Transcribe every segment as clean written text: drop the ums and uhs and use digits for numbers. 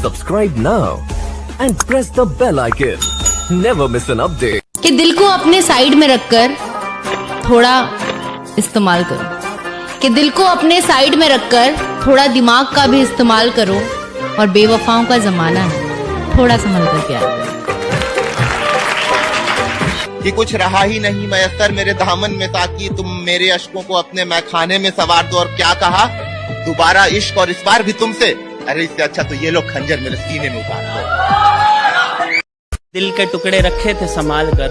Subscribe now and press the bell icon. Never miss an update. कि दिल को अपने साइड में रखकर थोड़ा इस्तेमाल करो, कि दिल को अपने साइड में रखकर थोड़ा दिमाग का भी इस्तेमाल करो। और बेवफाओं का जमाना है, थोड़ा संभल कर प्यार करो। कि कुछ रहा ही नहीं मयस्सर मेरे दामन में ताकि तुम मेरे अश्कों को अपने मैखाने में सवार दो। और क्या कहा, दोबारा इश्क और इस बार भी तुमसे। अरे इससे अच्छा तो ये लोग खंजर मेरे सीने में उतार दो। दिल के टुकड़े रखे थे संभाल कर,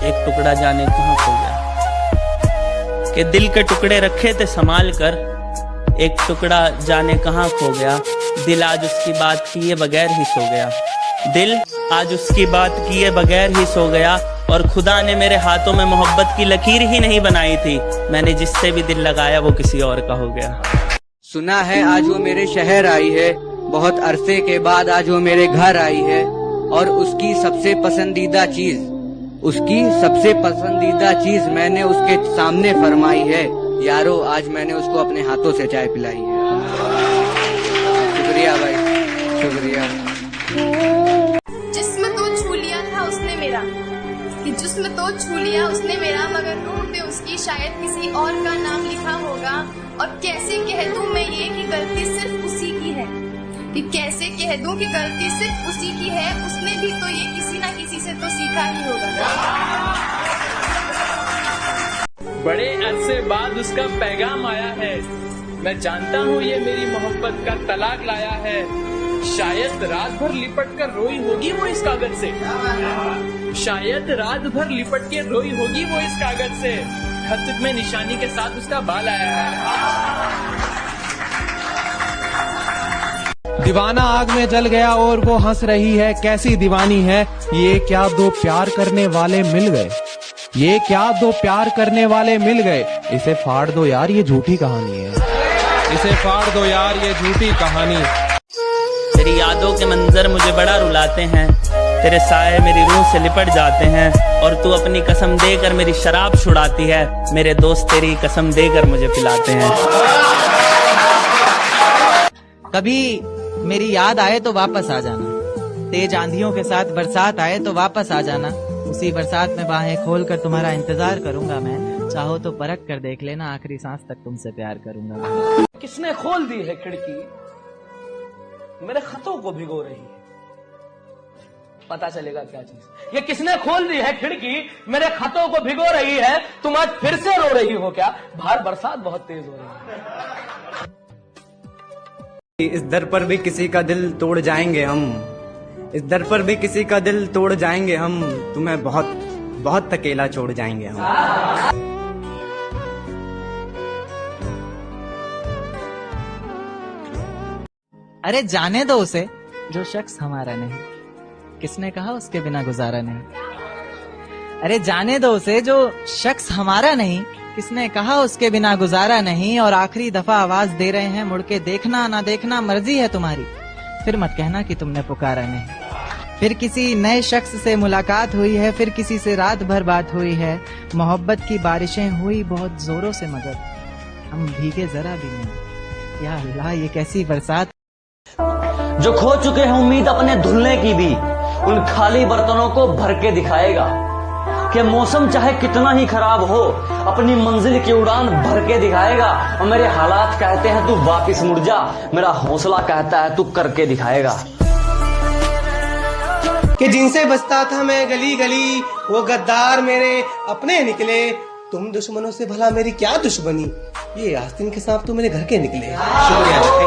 एक टुकड़ा जाने कहाँ खो गया। कि दिल के टुकड़े रखे थे संभाल कर, एक टुकड़ा जाने कहाँ खो गया। दिल आज उसकी बात किए बगैर ही सो गया। दिल आज उसकी बात किए बगैर ही सो गया। और खुदा ने मेरे हाथों में मोहब्बत की लकीर ही नहीं बनाई थी। मैंने जिससे भी दिल लगाया वो किसी और का हो गया। सुना है आज वो मेरे शहर आई है, बहुत अरसे के बाद आज वो मेरे घर आई है। और उसकी सबसे पसंदीदा चीज मैंने उसके सामने फरमाई है। यारो आज मैंने उसको अपने हाथों से चाय पिलाई है। शुक्रिया भाई, शुक्रिया। जिस्म तो छू लिया था उसने मेरा, कि जिस्म तो छू लिया उसने मेरा, मगर रूह पे उसकी शायद किसी और का नाम लिखा होगा। और कैसे कह दूं मैं ये कि गलती सिर्फ उसी की है, कि कैसे कह दूं कि गलती सिर्फ उसी की है। उसने भी तो ये किसी ना किसी से तो सीखा ही होगा। बड़े अरसे बाद उसका पैगाम आया है, मैं जानता हूँ ये मेरी मोहब्बत का तलाक लाया है। शायद रात भर लिपट कर रोई होगी वो इस कागज से, शायद रात भर लिपट के रोई होगी वो इस कागज से। खत में निशानी के साथ उसका बाल आया है। दीवाना आग में जल गया और वो हंस रही है, कैसी दीवानी है। ये क्या दो प्यार करने वाले मिल गए, ये क्या दो प्यार करने वाले मिल गए। इसे फाड़ दो यार ये झूठी कहानी है, इसे फाड़ दो यार ये झूठी कहानी। तेरी यादों के मंजर मुझे बड़ा रुलाते हैं, तेरे साए मेरी रूह से लिपट जाते हैं। और तू अपनी कसम देकर मेरी शराब छुड़ाती है, मेरे दोस्त तेरी कसम देकर मुझे पिलाते हैं। कभी मेरी याद आए तो वापस आ जाना, तेज आंधियों के साथ बरसात आए तो वापस आ जाना। उसी बरसात में बाहें खोलकर तुम्हारा इंतजार करूंगा मैं। चाहो तो परख कर देख लेना, आखिरी सांस तक तुमसे प्यार करूंगा मैं। किसने खोल दी है खिड़की, मेरे खतों को भिगो रही है। पता चलेगा क्या चीज। ये किसने खोल दी है खिड़की, मेरे खतों को भिगो रही है। तुम आज फिर से रो रही हो क्या, बाहर बरसात बहुत तेज हो रही है। इस दर पर भी किसी का दिल तोड़ जाएंगे हम, इस दर पर भी किसी का दिल तोड़ जाएंगे हम। तुम्हें बहुत बहुत अकेला छोड़ जाएंगे हम। अरे जाने दो उसे जो शख्स हमारा नहीं, किसने कहा उसके बिना गुजारा नहीं। अरे जाने दो उसे जो शख्स हमारा नहीं, किसने कहा उसके बिना गुजारा नहीं। और आखिरी दफा आवाज दे रहे हैं, मुड़ के देखना ना देखना मर्जी है तुम्हारी। फिर मत कहना कि तुमने पुकारा नहीं। फिर किसी नए शख्स से मुलाकात हुई है, फिर किसी से रात भर बात हुई है। मोहब्बत की बारिशें हुई बहुत जोरों से, मगर हम भीगे जरा भी नहीं। या अल्लाह ये कैसी बरसात। जो खो चुके हैं उम्मीद अपने धुलने की भी, उन खाली बर्तनों को भर के दिखाएगा। कि मौसम चाहे कितना ही खराब हो, अपनी मंजिल की उड़ान भर के दिखाएगा। और मेरे हालात कहते हैं तू वापिस मुड़ जा, मेरा हौसला कहता है तू करके दिखाएगा। कि जिनसे बचता था मैं गली गली, वो गद्दार मेरे अपने निकले। तुम दुश्मनों से भला मेरी क्या दुश्मनी, ये आस्तीन के सांप तो मेरे घर के निकले। शुक्रिया, थैंक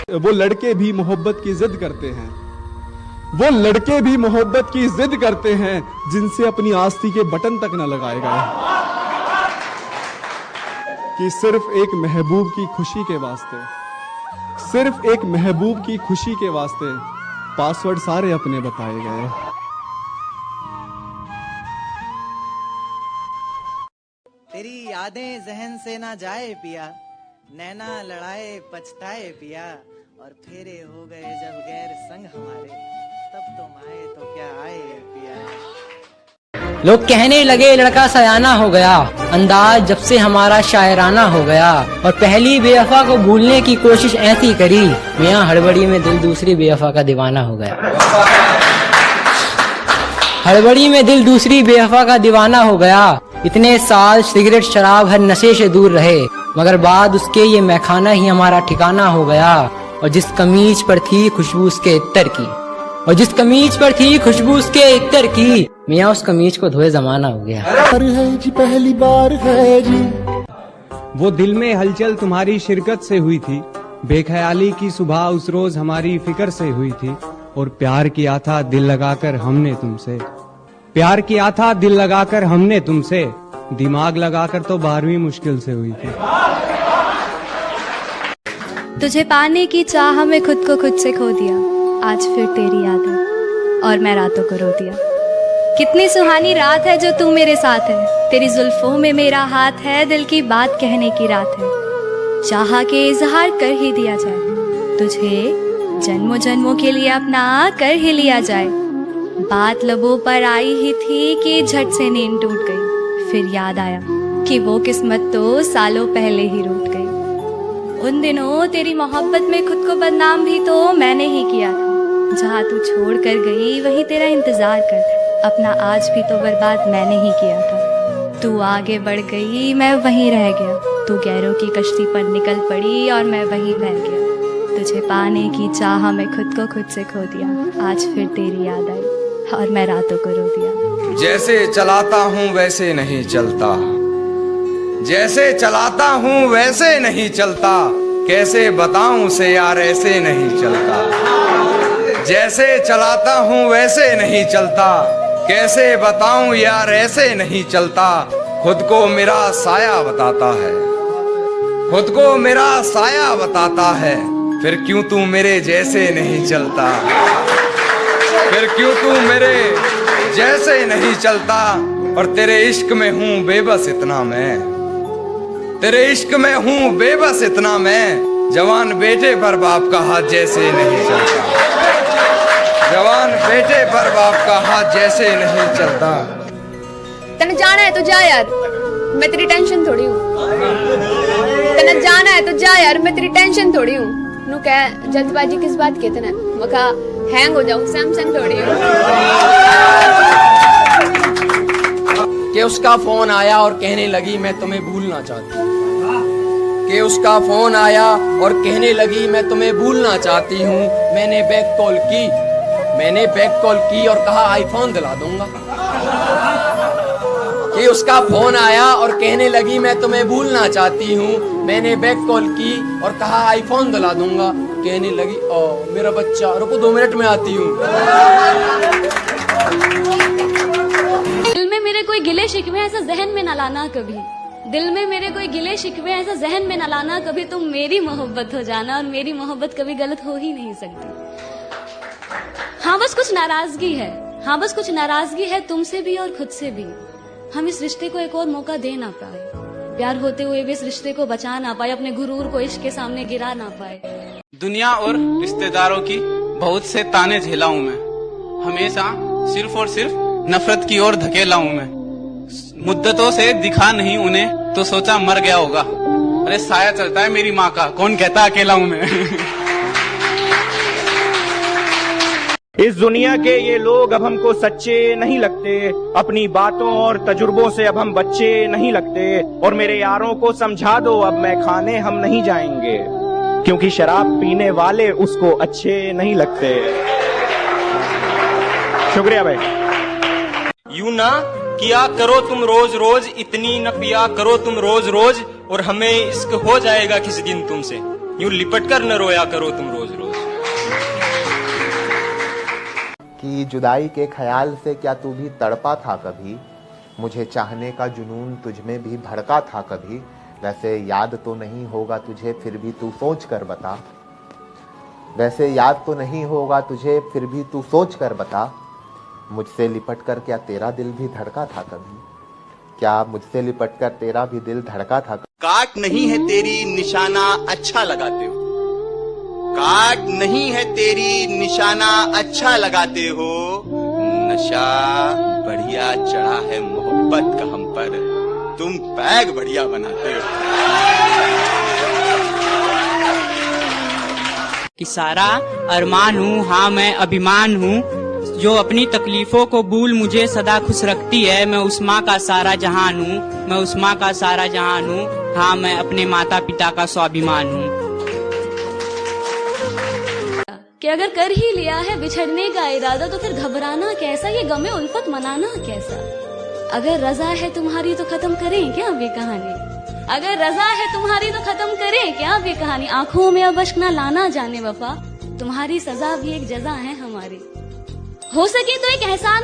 यू। वो लड़के भी मोहब्बत की जिद करते हैं, वो लड़के भी मोहब्बत की जिद करते हैं, जिनसे अपनी आस्ती के बटन तक न लगाए गए। कि सिर्फ एक महबूब की खुशी के वास्ते, सिर्फ एक महबूब की खुशी के वास्ते पासवर्ड सारे अपने बताए गए। तेरी यादें जहन से ना जाए पिया, नैना लड़ाए पछताए पिया। और फेरे हो गए जब गैर संग हमारे, तब तुम आए तो क्या आए पिया। लोग कहने लगे लड़का सयाना हो गया, अंदाज जब से हमारा शायराना हो गया, और पहली बेवफा को भूलने की कोशिश ऐसी करी, मियाँ हड़बड़ी में दिल दूसरी बेवफा का दीवाना हो गया। हड़बड़ी में दिल दूसरी बेवफा का दीवाना हो गया। इतने साल सिगरेट शराब हर नशे से दूर रहे, मगर बाद उसके ये मैखाना ही हमारा ठिकाना हो गया। और जिस कमीज पर थी खुशबू उसके इत्तर की, और जिस कमीज पर थी खुशबू उसके इत्तर की, मियाँ उस कमीज को धोए जमाना हो गया। है जी पहली बार है जी। वो दिल में हलचल तुम्हारी शिरकत से हुई थी, बेख्याली की सुबह उस रोज हमारी फिक्र से हुई थी, और प्यार किया था दिल लगाकर हमने तुमसे, प्यार किया था दिल लगाकर हमने तुमसे, दिमाग लगाकर तो 12वीं मुश्किल से हुई थी। तुझे पाने की चाह में खुद को खुद से खो दिया, आज फिर तेरी याद है और मैं रातों को रो दिया। कितनी सुहानी रात है जो तू मेरे साथ है, तेरी जुल्फों में मेरा हाथ है, दिल की बात कहने की रात है, चाहा के इजहार कर ही दिया जाए, तुझे जन्मों जन्मों के लिए अपना कर ही लिया जाए। बात लबों पर आई ही थी कि झट से नींद टूट गई, फिर याद आया कि वो किस्मत तो सालों पहले ही रूठ गई। उन दिनों तेरी मोहब्बत में खुद को बदनाम भी तो मैंने ही किया था, जहाँ तू छोड़ कर गई वहीं तेरा इंतजार कर, अपना आज भी तो बर्बाद मैंने ही किया था। तू आगे बढ़ गई मैं वहीं रह गया, तू गैरों की कश्ती पर निकल पड़ी और मैं वहीं बह गया। तुझे पाने की चाह में खुद को खुद से खो दिया, आज फिर तेरी याद आई और मैं रातों को रो दिया। जैसे चलाता हूँ वैसे नहीं चलता, जैसे चलाता हूँ वैसे नहीं चलता, कैसे बताऊं उसे यार ऐसे नहीं चलता। जैसे चलाता हूँ वैसे नहीं चलता, कैसे बताऊं यार ऐसे नहीं चलता। खुद को मेरा साया बताता है, खुद को मेरा साया बताता है, फिर क्यों तू मेरे जैसे नहीं चलता, फिर क्यों तू मेरे जैसे नहीं चलता। और तेरे इश्क में हूँ बेबस इतना मैं, तेरे इश्क में हूँ बेबस इतना मैं, जवान बेटे पर बाप का हाथ जैसे नहीं चलता, जवान बेटे पर बाप का हाथ जैसे नहीं चलता। तने जाना है तो जा यार, मैं तेरी टेंशन थोड़ी हूँ। तने जाना है तो जा यार, मैं तेरी टेंशन थोड़ी हूँ। नु कह जल्दबाजी किस बात की, तने मका हैंग हो जाऊं, सैमसंग थोड़ी हूँ। कि उसका फोन आया और कहने लगी मैं तुम्हें भूलना चाहती हूँ, कि उसका फोन आया और कहने लगी मैं तुम्हें भूलना चाहती हूँ। मैंने बैक कॉल की, मैंने बैक कॉल की और कहा आईफोन दिला दूंगा। कि उसका फोन आया और कहने लगी मैं तुम्हें भूलना चाहती हूँ। मैंने बैक कॉल की और कहा आईफोन दिला दूंगा। कहने लगी ओ मेरा बच्चा, रुको 2 मिनट में आती हूँ। दिल में मेरे कोई गिले शिकवे ऐसा जहन में न लाना कभी, दिल में मेरे कोई गिले शिकवे ऐसा जहन में न लाना कभी। तुम मेरी मोहब्बत हो जाना और मेरी मोहब्बत कभी गलत हो ही नहीं सकती। हाँ बस कुछ नाराजगी है, हाँ बस कुछ नाराजगी है तुमसे भी और खुद से भी। हम इस रिश्ते को एक और मौका दे ना पाए, प्यार होते हुए भी इस रिश्ते को बचा ना पाए, अपने गुरूर को इश्क के सामने गिरा ना पाए। दुनिया और रिश्तेदारों की बहुत से ताने झेला हूँ मैं, हमेशा सिर्फ और सिर्फ नफरत की ओर धकेला हूँ मैं। मुद्दतों से दिखा नहीं उन्हें तो सोचा मर गया होगा। अरे साया चलता है मेरी माँ का, कौन कहता अकेला हूँ मैं। इस दुनिया के ये लोग अब हमको सच्चे नहीं लगते, अपनी बातों और तजुर्बों से अब हम बच्चे नहीं लगते। और मेरे यारों को समझा दो अब मैं खाने हम नहीं जाएंगे, क्योंकि शराब पीने वाले उसको अच्छे नहीं लगते। शुक्रिया भाई। यूं ना किया करो तुम रोज रोज, इतनी न पिया करो तुम रोज रोज, और हमें इश्क हो जाएगा किसी दिन तुमसे। यूं लिपट कर न रोया करो तुम रोज रोज। कि जुदाई के ख्याल से क्या तू भी तड़पा था कभी, मुझे चाहने का जुनून तुझमें भी भड़का था कभी। वैसे याद तो नहीं होगा तुझे फिर भी तू सोच कर बता, वैसे याद तो नहीं होगा तुझे फिर भी तू सोच कर बता। मुझसे लिपट कर क्या तेरा दिल भी धड़का था कभी, क्या मुझसे लिपट कर तेरा भी दिल धड़का था कभी। काट नहीं है तेरी निशाना अच्छा लगाते हो, काट नहीं है तेरी निशाना अच्छा लगाते हो, नशा बढ़िया चढ़ा है मोहब्बत का हम पर, तुम पैग बढ़िया बनाते हो। कि सारा अरमान हूँ, हाँ मैं अभिमान हूँ, जो अपनी तकलीफों को भूल मुझे सदा खुश रखती है। मैं उस माँ का सारा जहान हूँ, मैं उस माँ का सारा जहान हूँ, हाँ मैं अपने माता पिता का स्वाभिमान हूँ। कि अगर कर ही लिया है बिछड़ने का इरादा तो फिर घबराना कैसा, ये गमे उल्फत मनाना कैसा। अगर रजा है तुम्हारी तो खत्म करें क्या अब ये कहानी, अगर रजा है तुम्हारी तो खत्म करें क्या अब ये कहानी। आंखों में अब अश्क ना लाना जाने वफा, तुम्हारी सजा भी एक जजा है हमारी। हो सके तो एक एहसान